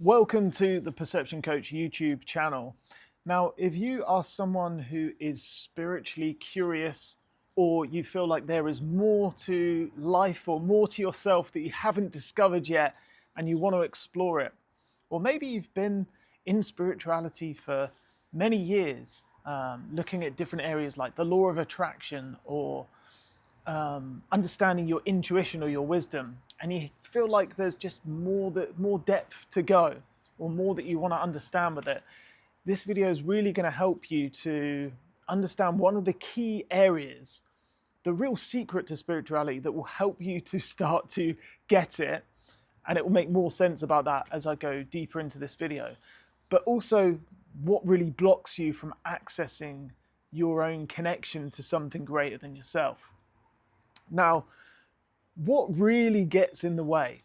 Welcome to the Perception Coach YouTube channel. Now, if you are someone who is spiritually curious, or you feel like there is more to life or more to yourself that you haven't discovered yet and you want to explore it, or maybe you've been in spirituality for many years, looking at different areas like the law of attraction or understanding your intuition or your wisdom, and you feel like there's just more depth to go, or more that you want to understand with it, this video is really going to help you to understand one of the key areas, the real secret to spirituality that will help you to start to get it. And it will make more sense about that as I go deeper into this video. But also, what really blocks you from accessing your own connection to something greater than yourself. Now, what really gets in the way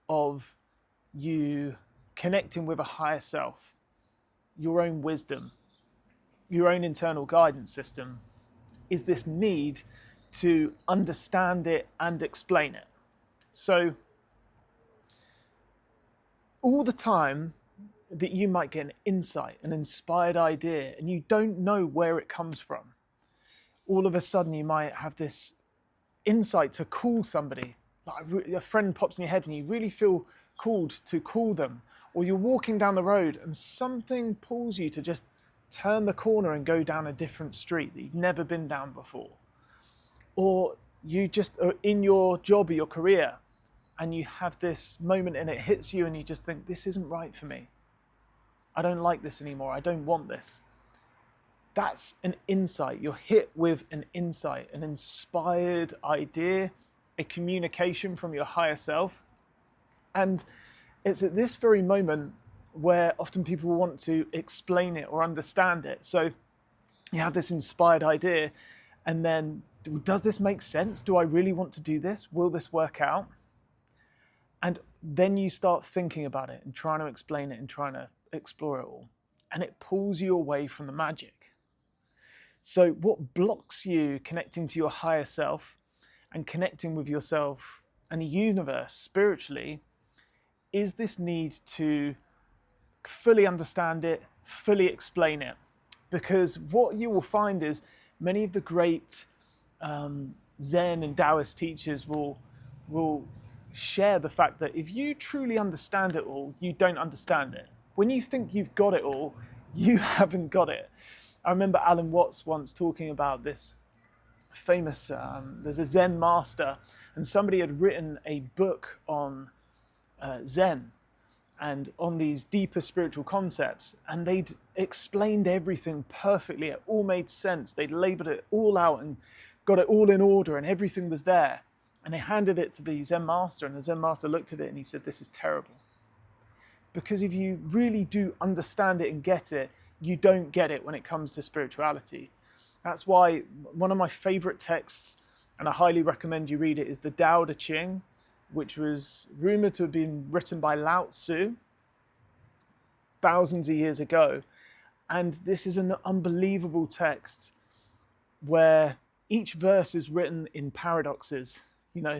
of you connecting with a higher self, your own wisdom, your own internal guidance system, is this need to understand it and explain it. So, all the time that you might get an insight, an inspired idea, and you don't know where it comes from, all of a sudden you might have this insight to call somebody, like a friend pops in your head and you really feel called to call them, or you're walking down the road and something pulls you to just turn the corner and go down a different street that you've never been down before, or you just are in your job or your career and you have this moment and it hits you and you just think, this isn't right for me, I don't like this anymore, I don't want this. That's an insight. You're hit with an insight, an inspired idea, a communication from your higher self. And it's at this very moment where often people want to explain it or understand it. So you have this inspired idea, and then, does this make sense? Do I really want to do this? Will this work out? And then you start thinking about it and trying to explain it and trying to explore it all. And it pulls you away from the magic. So what blocks you connecting to your higher self and connecting with yourself and the universe spiritually is this need to fully understand it, fully explain it. Because what you will find is many of the great Zen and Taoist teachers will share the fact that if you truly understand it all, you don't understand it. When you think you've got it all, you haven't got it. I remember Alan Watts once talking about this famous, there's a Zen master, and somebody had written a book on Zen and on these deeper spiritual concepts, and they'd explained everything perfectly. It all made sense. They'd labeled it all out and got it all in order, and everything was there. And they handed it to the Zen master, and the Zen master looked at it and he said, this is terrible. Because if you really do understand it and get it, you don't get it when it comes to spirituality. That's why one of my favorite texts, and I highly recommend you read it, is the Tao Te Ching, which was rumored to have been written by Lao Tzu thousands of years ago. And this is an unbelievable text where each verse is written in paradoxes.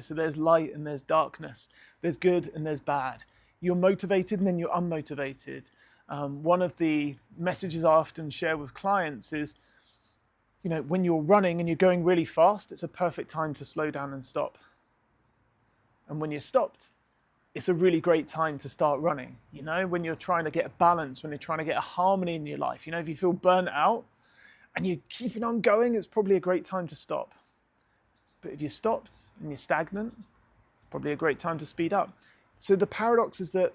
So there's light and there's darkness, there's good and there's bad. You're motivated and then you're unmotivated. One of the messages I often share with clients is, when you're running and you're going really fast, it's a perfect time to slow down and stop. And when you're stopped, it's a really great time to start running. When you're trying to get a balance, when you're trying to get a harmony in your life, if you feel burnt out and you're keeping on going, it's probably a great time to stop. But if you're stopped and you're stagnant, probably a great time to speed up. So the paradox is that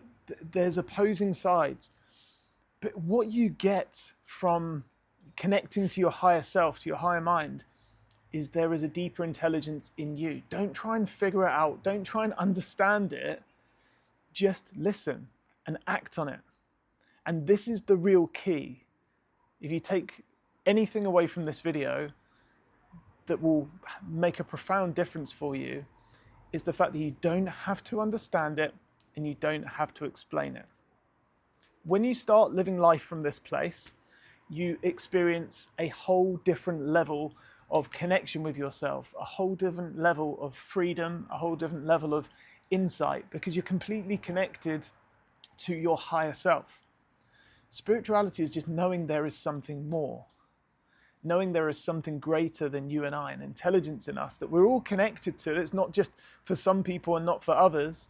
there's opposing sides. But what you get from connecting to your higher self, to your higher mind, is there is a deeper intelligence in you. Don't try and figure it out. Don't try and understand it. Just listen and act on it. And this is the real key. If you take anything away from this video that will make a profound difference for you, is the fact that you don't have to understand it and you don't have to explain it. When you start living life from this place, you experience a whole different level of connection with yourself, a whole different level of freedom, a whole different level of insight, because you're completely connected to your higher self. Spirituality is just knowing there is something more, knowing there is something greater than you and I, an intelligence in us that we're all connected to. It's not just for some people and not for others,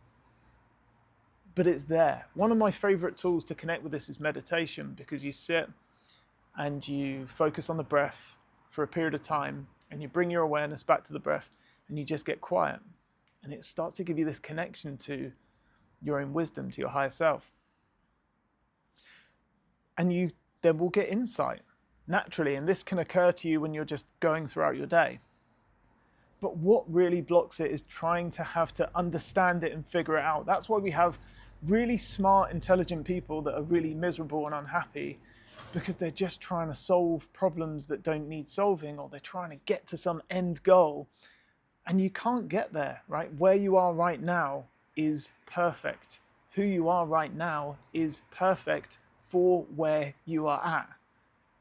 but it's there. One of my favorite tools to connect with this is meditation, because you sit and you focus on the breath for a period of time and you bring your awareness back to the breath and you just get quiet. And it starts to give you this connection to your own wisdom, to your higher self. And you then will get insight naturally. And this can occur to you when you're just going throughout your day. But what really blocks it is trying to have to understand it and figure it out. That's why we have really smart, intelligent people that are really miserable and unhappy, because they're just trying to solve problems that don't need solving, or they're trying to get to some end goal. And you can't get there, right? Where you are right now is perfect. Who you are right now is perfect for where you are at.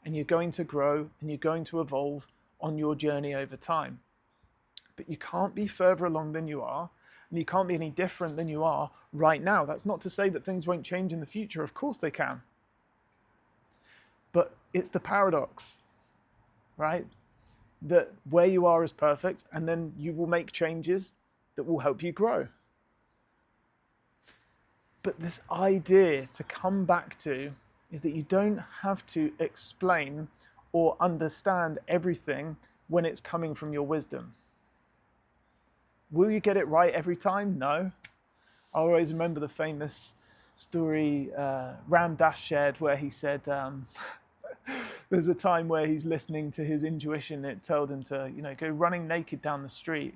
And you're going to grow and you're going to evolve on your journey over time. But you can't be further along than you are, and you can't be any different than you are right now. That's not to say that things won't change in the future. Of course they can. But it's the paradox, right? That where you are is perfect, and then you will make changes that will help you grow. But this idea to come back to is that you don't have to explain or understand everything when it's coming from your wisdom. Will you get it right every time? No. I always remember the famous story Ram Dass shared, where he said there's a time where he's listening to his intuition. It told him to, go running naked down the street.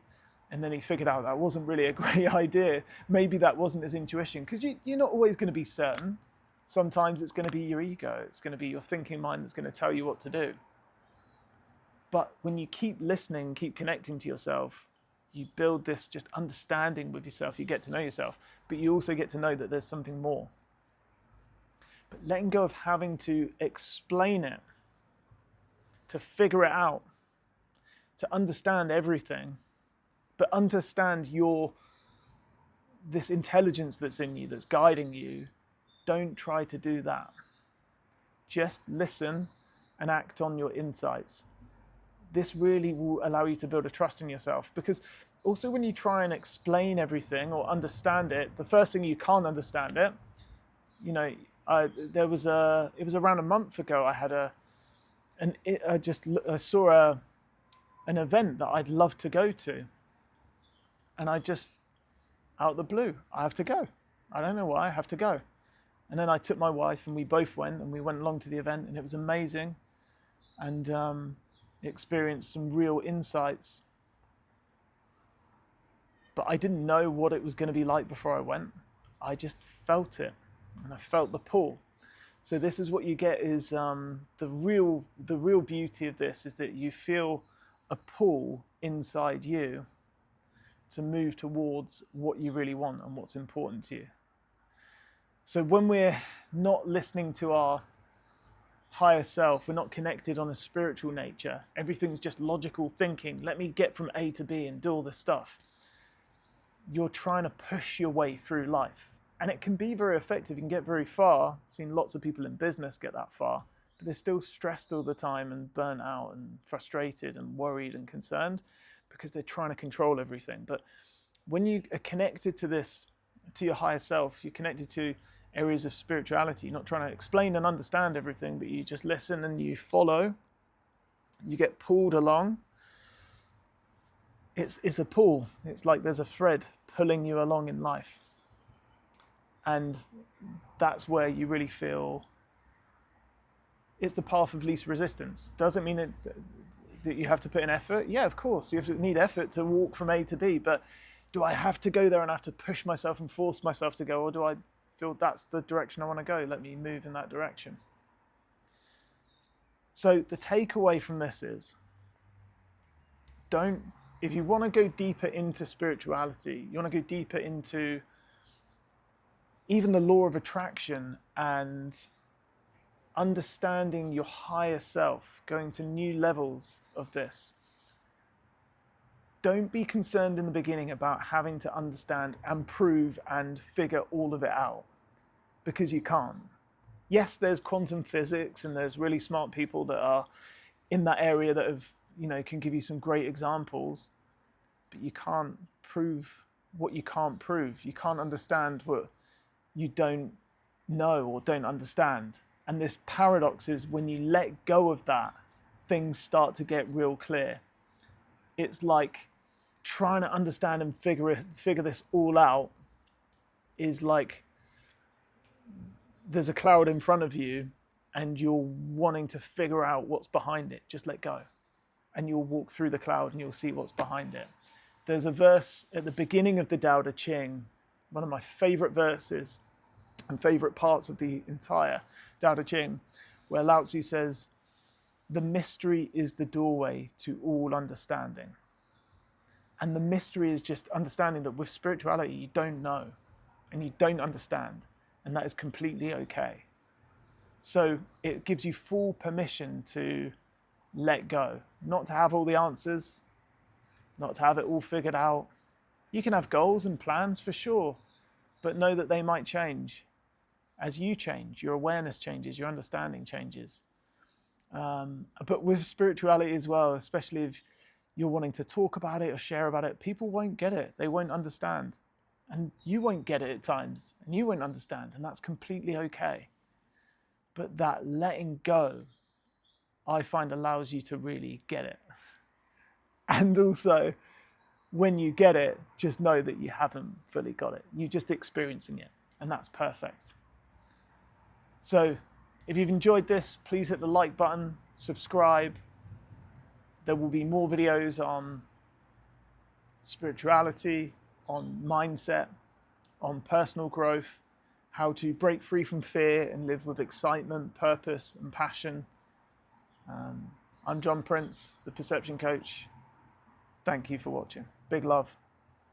And then he figured out that wasn't really a great idea. Maybe that wasn't his intuition, because you're not always going to be certain. Sometimes it's going to be your ego. It's going to be your thinking mind that's going to tell you what to do. But when you keep listening, keep connecting to yourself, you build this just understanding with yourself. You get to know yourself, but you also get to know that there's something more. But letting go of having to explain it, to figure it out, to understand everything, but understand this intelligence that's in you, that's guiding you. Don't try to do that. Just listen and act on your insights. This really will allow you to build a trust in yourself, because also when you try and explain everything or understand it, the first thing, you can't understand it. It was around a month ago, I had I saw an event that I'd love to go to, and I just, out of the blue, I have to go. I don't know why, I have to go. And then I took my wife and we both went, and we went along to the event, and it was amazing. And experienced some real insights. But I didn't know what it was going to be like before I went. I just felt it, and I felt the pull. So this is what you get, is the real beauty of this is that you feel a pull inside you to move towards what you really want and what's important to you. So when we're not listening to our higher self, we're not connected on a spiritual nature, everything's just logical thinking, let me get from A to B and do all this stuff, you're trying to push your way through life. And it can be very effective, you can get very far. I've seen lots of people in business get that far, but they're still stressed all the time and burnt out and frustrated and worried and concerned, because they're trying to control everything. But when you are connected to this, to your higher self, you're connected to areas of spirituality. You're not trying to explain and understand everything, but you just listen and you follow. You get pulled along. It's a pull. It's like there's a thread pulling you along in life. And that's where you really feel it's the path of least resistance. Doesn't mean that you have to put in effort. Yeah, of course, you need effort to walk from A to B, but do I have to go there and I have to push myself and force myself to go, or do I feel that's the direction I want to go? Let me move in that direction. So the takeaway from this is, if you want to go deeper into spirituality, you want to go deeper into even the law of attraction and understanding your higher self, going to new levels of this, don't be concerned in the beginning about having to understand and prove and figure all of it out, because you can't. Yes, there's quantum physics and there's really smart people that are in that area that have, can give you some great examples, but you can't prove what you can't prove. You can't understand what you don't know or don't understand. And this paradox is when you let go of that, things start to get real clear. It's like trying to understand and figure this all out is like there's a cloud in front of you and you're wanting to figure out what's behind it. Just let go. And you'll walk through the cloud and you'll see what's behind it. There's a verse at the beginning of the Tao Te Ching, one of my favorite verses and favorite parts of the entire Tao Te Ching, where Lao Tzu says, "The mystery is the doorway to all understanding." And the mystery is just understanding that with spirituality, you don't know and you don't understand, and that is completely okay. So it gives you full permission to let go, not to have all the answers, not to have it all figured out. You can have goals and plans for sure, but know that they might change. As you change, your awareness changes, your understanding changes. But with spirituality as well, especially if you're wanting to talk about it or share about it, people won't get it. They won't understand. And you won't get it at times, and you won't understand, and that's completely okay. But that letting go, I find, allows you to really get it. And also, when you get it, just know that you haven't fully got it. You're just experiencing it, and that's perfect. So if you've enjoyed this, please hit the like button, subscribe. There will be more videos on spirituality, on mindset, on personal growth, how to break free from fear and live with excitement, purpose, and passion. I'm John Prince, the Perception Coach. Thank you for watching. Big love.